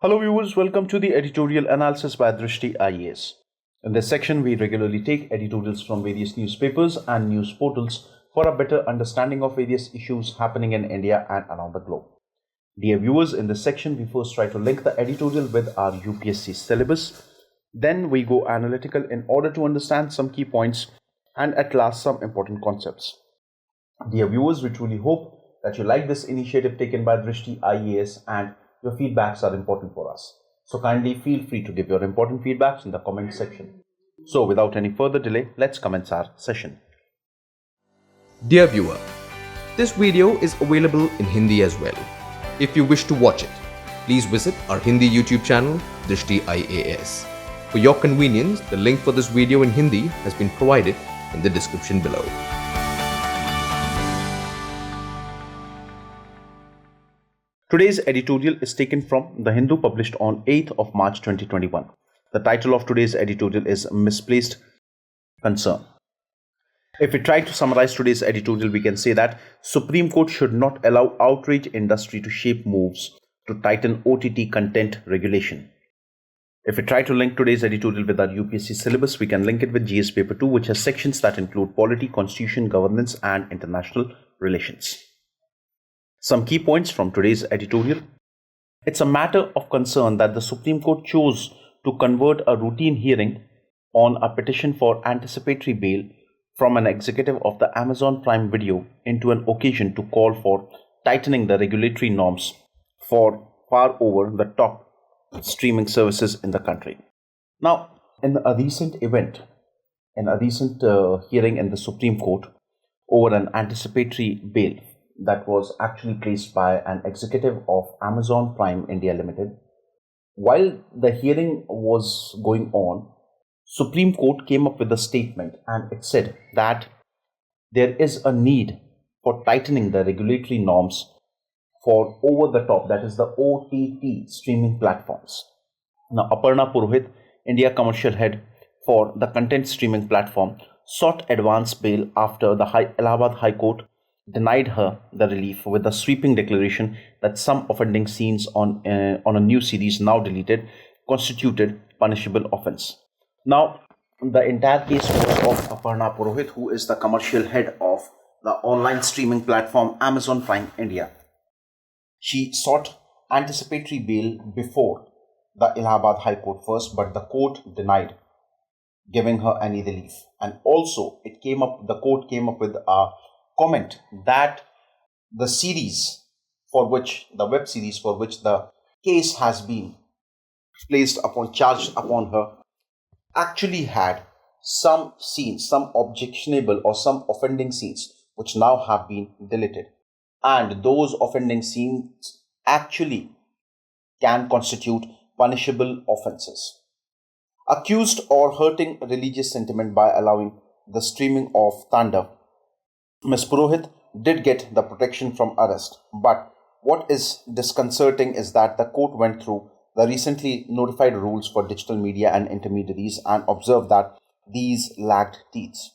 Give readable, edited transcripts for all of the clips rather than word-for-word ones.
Hello viewers, welcome to the Editorial Analysis by Drishti IAS. In this section, we regularly take editorials from various newspapers and news portals for a better understanding of various issues happening in India and around the globe. Dear viewers, in this section, we first try to link the editorial with our UPSC syllabus. Then we go analytical in order to understand some key points and at last some important concepts. Dear viewers, we truly hope that you like this initiative taken by Drishti IAS and your feedbacks are important for us. So kindly feel free to give your important feedbacks in the comment section. So without any further delay, let's commence our session. Dear viewer, this video is available in Hindi as well. If you wish to watch it, please visit our Hindi YouTube channel, Drishti IAS. For your convenience, the link for this video in Hindi has been provided in the description below. Today's editorial is taken from The Hindu, published on 8th of March 2021. The title of today's editorial is Misplaced Concern. If we try to summarize today's editorial, we can say that Supreme Court should not allow outrage industry to shape moves to tighten OTT content regulation. If we try to link today's editorial with our UPSC syllabus, we can link it with GS Paper 2, which has sections that include polity, constitution, governance, and international relations. Some key points from today's editorial. It's a matter of concern that the Supreme Court chose to convert a routine hearing on a petition for anticipatory bail from an executive of the Amazon Prime Video into an occasion to call for tightening the regulatory norms for far over the top streaming services in the country. Now, in a recent hearing in the Supreme Court over an anticipatory bail that was actually placed by an executive of Amazon Prime India Limited. While the hearing was going on, Supreme Court came up with a statement and it said that there is a need for tightening the regulatory norms for over the top, that is the OTT streaming platforms. Now, Aparna Purohit, India commercial head for the content streaming platform, sought advance bail after the Allahabad High Court denied her the relief with a sweeping declaration that some offending scenes on a new series now deleted constituted punishable offence. Now, the entire case was of Aparna Purohit, who is the commercial head of the online streaming platform Amazon Prime India. She sought anticipatory bail before the Allahabad High Court first, but the court denied giving her any relief. And also, the court came up with a comment that the web series for which the case has been charged upon her actually had some scenes, some objectionable or some offending scenes which now have been deleted, and those offending scenes actually can constitute punishable offences. Accused or hurting religious sentiment by allowing the streaming of Tandav, Ms. Purohit did get the protection from arrest, but what is disconcerting is that the court went through the recently notified rules for digital media and intermediaries and observed that these lacked teeth.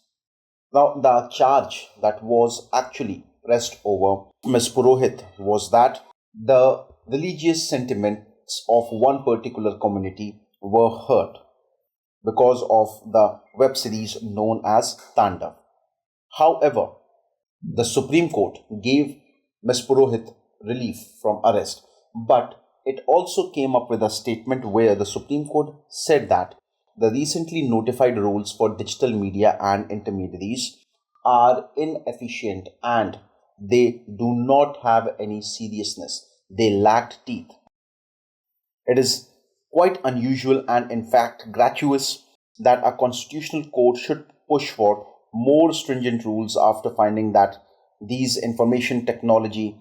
Now, the charge that was actually pressed over Ms. Purohit was that the religious sentiments of one particular community were hurt because of the web series known as Tandav. However, the Supreme Court gave Ms. Purohit relief from arrest, but it also came up with a statement where the Supreme Court said that the recently notified rules for digital media and intermediaries are inefficient and they do not have any seriousness. They lacked teeth. It is quite unusual and in fact gratuitous that a constitutional court should push for more stringent rules after finding that these information technology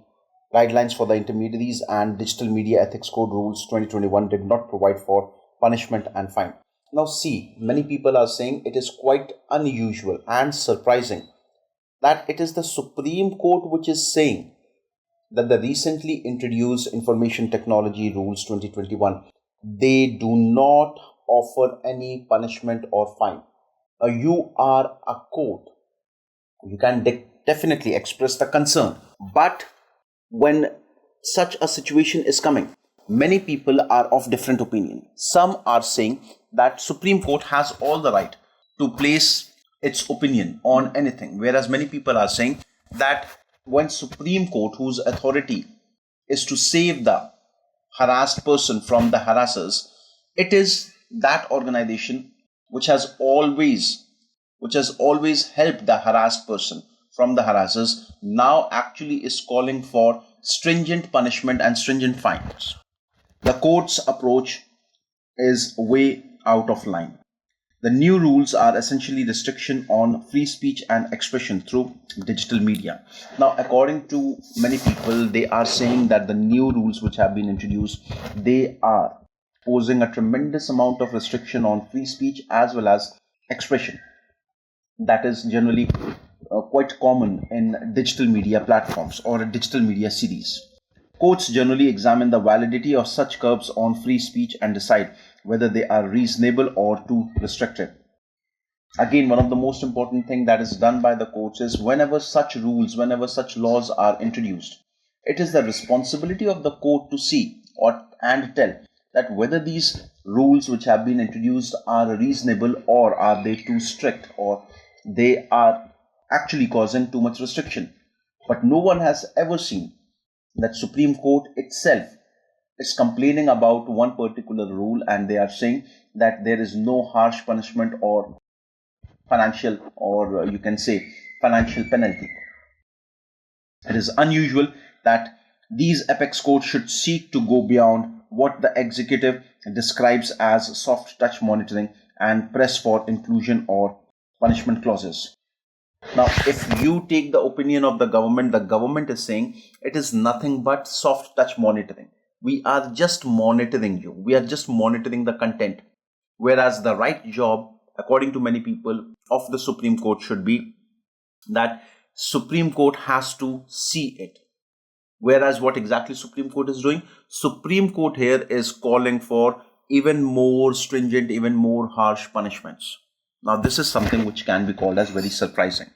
guidelines for the intermediaries and digital media ethics code rules 2021 did not provide for punishment and fine. Now see, many people are saying it is quite unusual and surprising that it is the Supreme Court which is saying that the recently introduced information technology rules 2021, they do not offer any punishment or fine. You are a court. You can definitely express the concern. But when such a situation is coming, many people are of different opinion. Some are saying that Supreme Court has all the right to place its opinion on anything, whereas many people are saying that when Supreme Court, whose authority is to save the harassed person from the harassers, it is that organization which has always helped the harassed person from the harassers, now actually is calling for stringent punishment and stringent fines. The court's approach is way out of line. The new rules are essentially restriction on free speech and expression through digital media. Now, according to many people, they are saying that the new rules which have been introduced, they are posing a tremendous amount of restriction on free speech as well as expression. That is generally quite common in digital media platforms or digital media series. Courts generally examine the validity of such curbs on free speech and decide whether they are reasonable or too restrictive. Again, one of the most important things that is done by the courts is whenever such rules, whenever such laws are introduced, it is the responsibility of the court to see and tell that whether these rules which have been introduced are reasonable or are they too strict or they are actually causing too much restriction. But no one has ever seen that Supreme Court itself is complaining about one particular rule and they are saying that there is no harsh punishment or financial, or you can say financial penalty. It is unusual that these apex courts should seek to go beyond what the executive describes as soft touch monitoring and press for inclusion or punishment clauses. Now, if you take the opinion of the government is saying it is nothing but soft touch monitoring. We are just monitoring you. We are just monitoring the content. Whereas the right job, according to many people, of the Supreme Court should be that Supreme Court has to see it. Whereas what exactly Supreme Court is doing? Supreme Court here is calling for even more stringent, even more harsh punishments. Now, this is something which can be called as very surprising.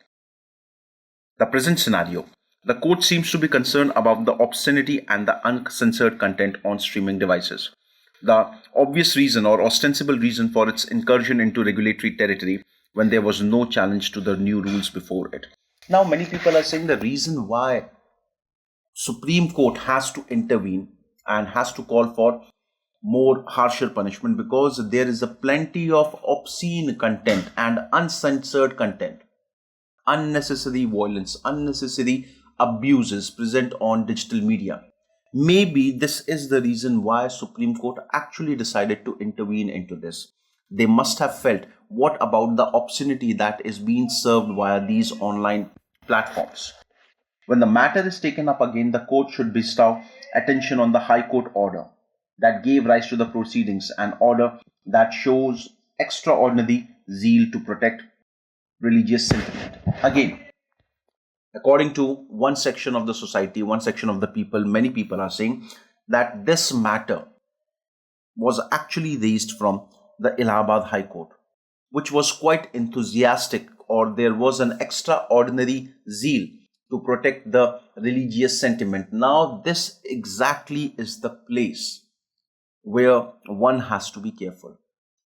The present scenario. The court seems to be concerned about the obscenity and the uncensored content on streaming devices. The obvious reason or ostensible reason for its incursion into regulatory territory when there was no challenge to the new rules before it. Now, many people are saying the reason why Supreme Court has to intervene and has to call for more harsher punishment because there is a plenty of obscene content and uncensored content, unnecessary violence, unnecessary abuses present on digital media. Maybe this is the reason why Supreme Court actually decided to intervene into this. They must have felt, what about the obscenity that is being served via these online platforms? When the matter is taken up again, the court should bestow attention on the High Court order that gave rise to the proceedings, an order that shows extraordinary zeal to protect religious sentiment. Again, according to one section of the society, one section of the people, many people are saying that this matter was actually raised from the Allahabad High Court, which was quite enthusiastic, or there was an extraordinary zeal to protect the religious sentiment. Now, this exactly is the place where one has to be careful.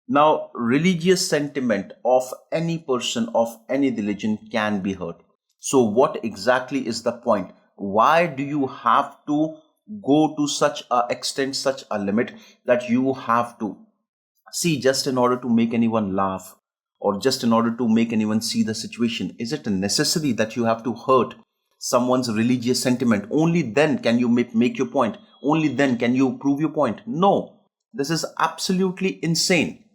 Now, religious sentiment of any person of any religion can be hurt. So what exactly is the point? Why do you have to go to such a extent, such a limit that you have to see just in order to make anyone laugh or just in order to make anyone see the situation? Is it necessary that you have to hurt someone's religious sentiment? Only then can you make your point. Only then can you prove your point. No, this is absolutely insane.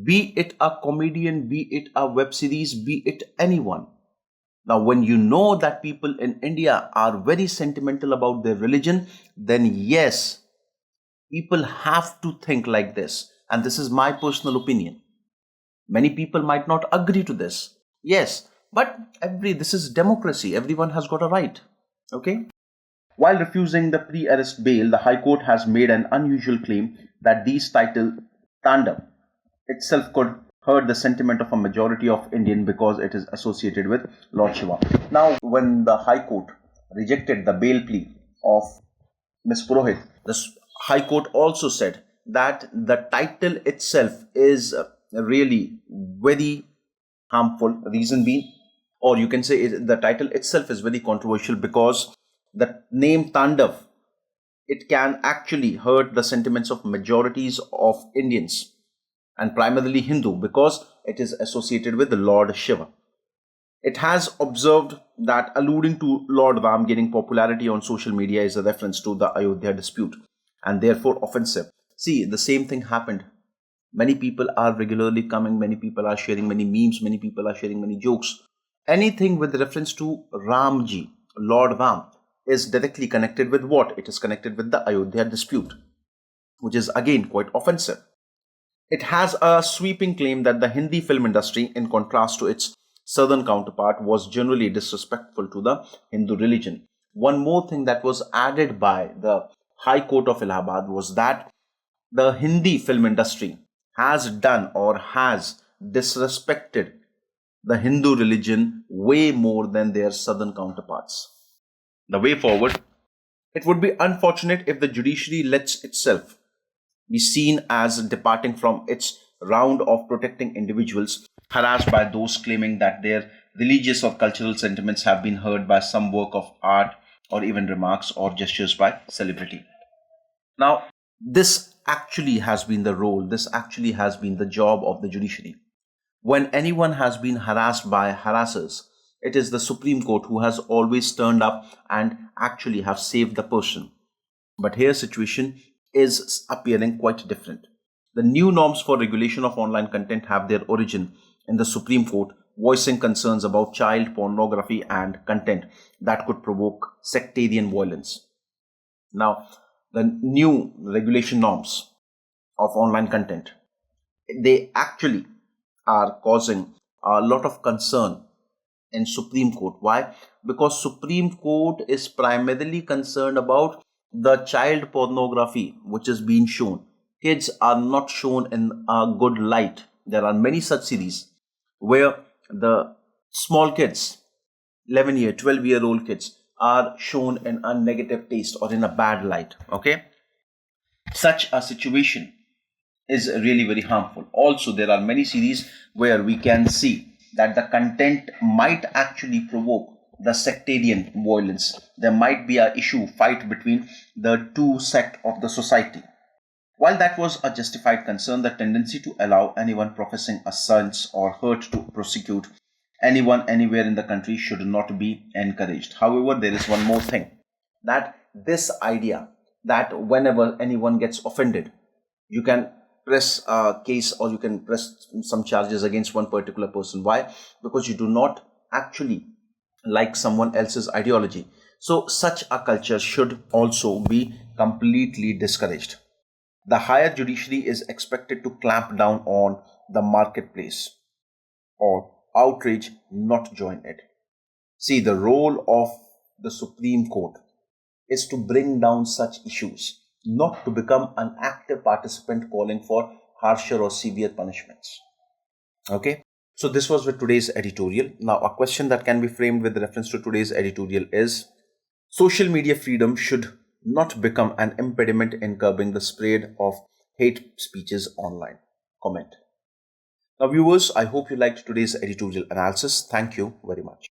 Be it a comedian, be it a web series, be it anyone. Now, when you know that people in India are very sentimental about their religion, then yes, people have to think like this. And this is my personal opinion. Many people might not agree to this. Yes, but this is democracy. Everyone has got a right. Okay? While refusing the pre-arrest bail, the High Court has made an unusual claim that these title Tandem itself could hurt the sentiment of a majority of Indian because it is associated with Lord Shiva. Now, when the High Court rejected the bail plea of Ms. Purohit, the High Court also said that the title itself is really very harmful. Reason being, or you can say the title itself is very controversial because the name Tandav, it can actually hurt the sentiments of majorities of Indians and primarily Hindu because it is associated with the Lord Shiva. It has observed that alluding to Lord Ram gaining popularity on social media is a reference to the Ayodhya dispute and therefore offensive. See, the same thing happened. Many people are regularly coming, many people are sharing many memes, many people are sharing many jokes. Anything with reference to Ramji, Lord Ram, is directly connected with what? It is connected with the Ayodhya dispute, which is again quite offensive. It has a sweeping claim that the Hindi film industry, in contrast to its southern counterpart, was generally disrespectful to the Hindu religion. One more thing that was added by the High Court of Allahabad was that the Hindi film industry has done or has disrespected the Hindu religion way more than their southern counterparts. The way forward, it would be unfortunate if the judiciary lets itself be seen as departing from its round of protecting individuals harassed by those claiming that their religious or cultural sentiments have been hurt by some work of art or even remarks or gestures by celebrity. Now, this actually has been the role, this actually has been the job of the judiciary. When anyone has been harassed by harassers, it is the Supreme Court who has always turned up and actually have saved the person. But here situation is appearing quite different. The new norms for regulation of online content have their origin in the Supreme Court voicing concerns about child pornography and content that could provoke sectarian violence. Now, the new regulation norms of online content, they actually are causing a lot of concern in Supreme Court. Why? Because Supreme Court is primarily concerned about the child pornography which is being shown. Kids are not shown in a good light. There are many such series where the small kids, 11-year, 12-year-old kids, are shown in a negative taste or in a bad light. Okay, such a situation is really very harmful. Also, there are many series where we can see that the content might actually provoke the sectarian violence. There might be a fight between the two sect of the society. While that was a justified concern, the tendency to allow anyone professing a sense or hurt to prosecute anyone anywhere in the country should not be encouraged. However, there is one more thing, that this idea that whenever anyone gets offended, you can press a case or you can press some charges against one particular person. Why? Because you do not actually like someone else's ideology. So such a culture should also be completely discouraged. The higher judiciary is expected to clamp down on the marketplace or outrage, not join it. See, the role of the Supreme Court is to bring down such issues, not to become an active participant calling for harsher or severe punishments. Okay, so this was with today's editorial. Now, a question that can be framed with reference to today's editorial is: social media freedom should not become an impediment in curbing the spread of hate speeches online. Comment. Now, viewers, I hope you liked today's editorial analysis. Thank you very much.